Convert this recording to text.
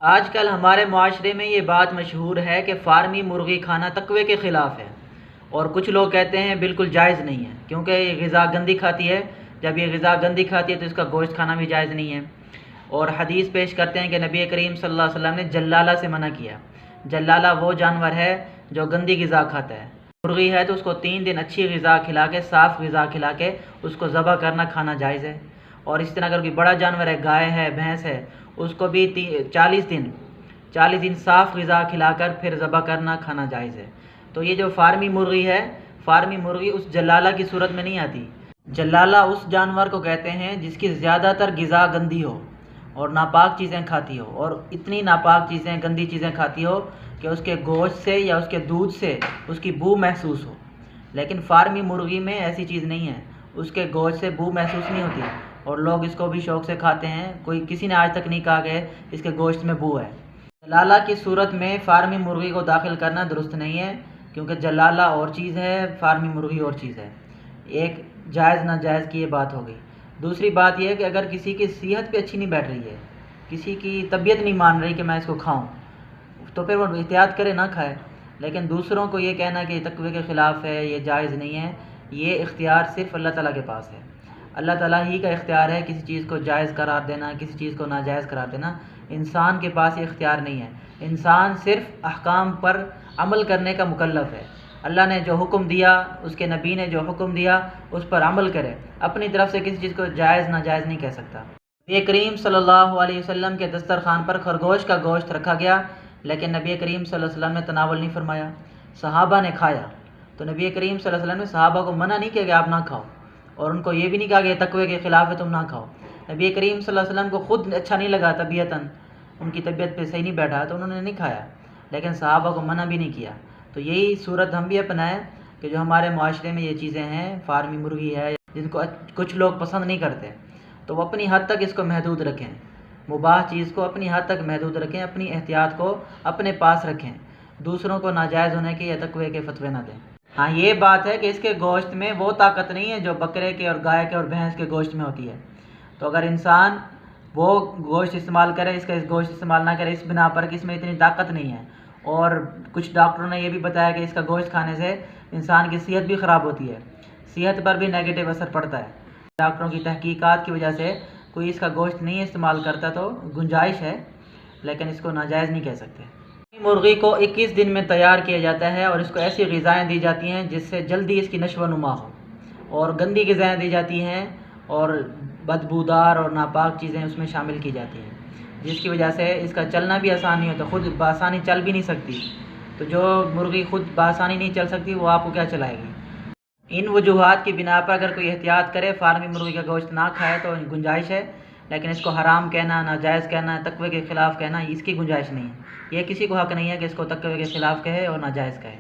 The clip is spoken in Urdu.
آج کل ہمارے معاشرے میں یہ بات مشہور ہے کہ فارمی مرغی کھانا تقوی کے خلاف ہے، اور کچھ لوگ کہتے ہیں بالکل جائز نہیں ہے کیونکہ یہ غذا گندی کھاتی ہے۔ جب یہ غذا گندی کھاتی ہے تو اس کا گوشت کھانا بھی جائز نہیں ہے، اور حدیث پیش کرتے ہیں کہ نبی کریم صلی اللہ علیہ وسلم نے جلالہ سے منع کیا۔ جلالہ وہ جانور ہے جو گندی غذا کھاتا ہے۔ مرغی ہے تو اس کو 3 دن اچھی غذا کھلا کے، صاف غذا کھلا کے اس کو ذبح کرنا کھانا جائز ہے۔ اور اس طرح اگر کوئی بڑا جانور ہے، گائے ہے، بھینس ہے، اس کو بھی 40 دن صاف غذا کھلا کر پھر ذبح کرنا کھانا جائز ہے۔ تو یہ جو فارمی مرغی ہے، فارمی مرغی اس جلالہ کی صورت میں نہیں آتی۔ جلالہ اس جانور کو کہتے ہیں جس کی زیادہ تر غذا گندی ہو اور ناپاک چیزیں کھاتی ہو، اور اتنی ناپاک چیزیں، گندی چیزیں کھاتی ہو کہ اس کے گوشت سے یا اس کے دودھ سے اس کی بو محسوس ہو۔ لیکن فارمی مرغی میں ایسی چیز نہیں ہے، اس کے گوشت سے بو محسوس نہیں ہوتی، اور لوگ اس کو بھی شوق سے کھاتے ہیں۔ کسی نے آج تک نہیں کہا کہ اس کے گوشت میں بو ہے۔ جلالہ کی صورت میں فارمی مرغی کو داخل کرنا درست نہیں ہے، کیونکہ جلالہ اور چیز ہے، فارمی مرغی اور چیز ہے۔ ایک جائز ناجائز کی یہ بات ہو گئی۔ دوسری بات یہ ہے کہ اگر کسی کی صحت پہ اچھی نہیں بیٹھ رہی ہے، کسی کی طبیعت نہیں مان رہی کہ میں اس کو کھاؤں، تو پھر وہ احتیاط کرے، نہ کھائے۔ لیکن دوسروں کو یہ کہنا کہ یہ تقوی کے خلاف ہے، یہ جائز نہیں ہے، یہ اختیار صرف اللہ تعالیٰ کے پاس ہے۔ اللہ تعالیٰ ہی کا اختیار ہے کسی چیز کو جائز قرار دینا، کسی چیز کو ناجائز قرار دینا۔ انسان کے پاس یہ اختیار نہیں ہے۔ انسان صرف احکام پر عمل کرنے کا مکلف ہے۔ اللہ نے جو حکم دیا، اس کے نبی نے جو حکم دیا، اس پر عمل کرے۔ اپنی طرف سے کسی چیز کو جائز ناجائز نہیں کہہ سکتا۔ نبی کریم صلی اللہ علیہ وسلم کے دسترخوان پر خرگوش کا گوشت رکھا گیا، لیکن نبی کریم صلی اللہ علیہ وسلم نے تناول نہیں فرمایا، صحابہ نے کھایا۔ تو نبی کریم صلی اللہ علیہ وسلم نے صحابہ کو منع نہیں کیا کہ آپ نہ کھاؤ، اور ان کو یہ بھی نہیں کہا کہ یہ تقوی کے خلاف ہے، تم نہ کھاؤ۔ نبی کریم صلی اللہ علیہ وسلم کو خود اچھا نہیں لگا، طبیعتاً ان کی طبیعت پہ صحیح نہیں بیٹھا، تو انہوں نے نہیں کھایا، لیکن صحابہ کو منع بھی نہیں کیا۔ تو یہی صورت ہم بھی اپنائیں کہ جو ہمارے معاشرے میں یہ چیزیں ہیں، فارمی مرغی ہے جن کو کچھ لوگ پسند نہیں کرتے، تو وہ اپنی حد تک اس کو محدود رکھیں، مباح چیز کو اپنی حد تک محدود رکھیں، اپنی احتیاط کو اپنے پاس رکھیں، دوسروں کو ناجائز ہونے کے یا تقوی کے فتوے نہ دیں۔ ہاں، یہ بات ہے کہ اس کے گوشت میں وہ طاقت نہیں ہے جو بکرے کے اور گائے کے اور بھینس کے گوشت میں ہوتی ہے۔ تو اگر انسان وہ گوشت استعمال کرے، اس کا گوشت استعمال نہ کرے، اس بنا پر کہ اس میں اتنی طاقت نہیں ہے، اور کچھ ڈاکٹروں نے یہ بھی بتایا کہ اس کا گوشت کھانے سے انسان کی صحت بھی خراب ہوتی ہے، صحت پر بھی نیگیٹو اثر پڑتا ہے۔ ڈاکٹروں کی تحقیقات کی وجہ سے کوئی اس کا گوشت نہیں استعمال کرتا، تو گنجائش ہے، لیکن اس کو ناجائز نہیں کہہ سکتے۔ مرغی کو 21 دن میں تیار کیا جاتا ہے، اور اس کو ایسی غذائیں دی جاتی ہیں جس سے جلدی اس کی نشو و نما ہو، اور گندی غذائیں دی جاتی ہیں اور بدبودار اور ناپاک چیزیں اس میں شامل کی جاتی ہیں، جس کی وجہ سے اس کا چلنا بھی آسان نہیں ہوتا، خود بآسانی چل بھی نہیں سکتی۔ تو جو مرغی خود بآسانی نہیں چل سکتی، وہ آپ کو کیا چلائے گی؟ ان وجوہات کی بنا پر اگر کوئی احتیاط کرے، فارمی مرغی کا گوشت نہ کھائے، تو گنجائش ہے، لیکن اس کو حرام کہنا، ناجائز کہنا، تقوی کے خلاف کہنا، اس کی گنجائش نہیں ہے۔ یہ کسی کو حق نہیں ہے کہ اس کو تقوی کے خلاف کہے اور ناجائز کہے۔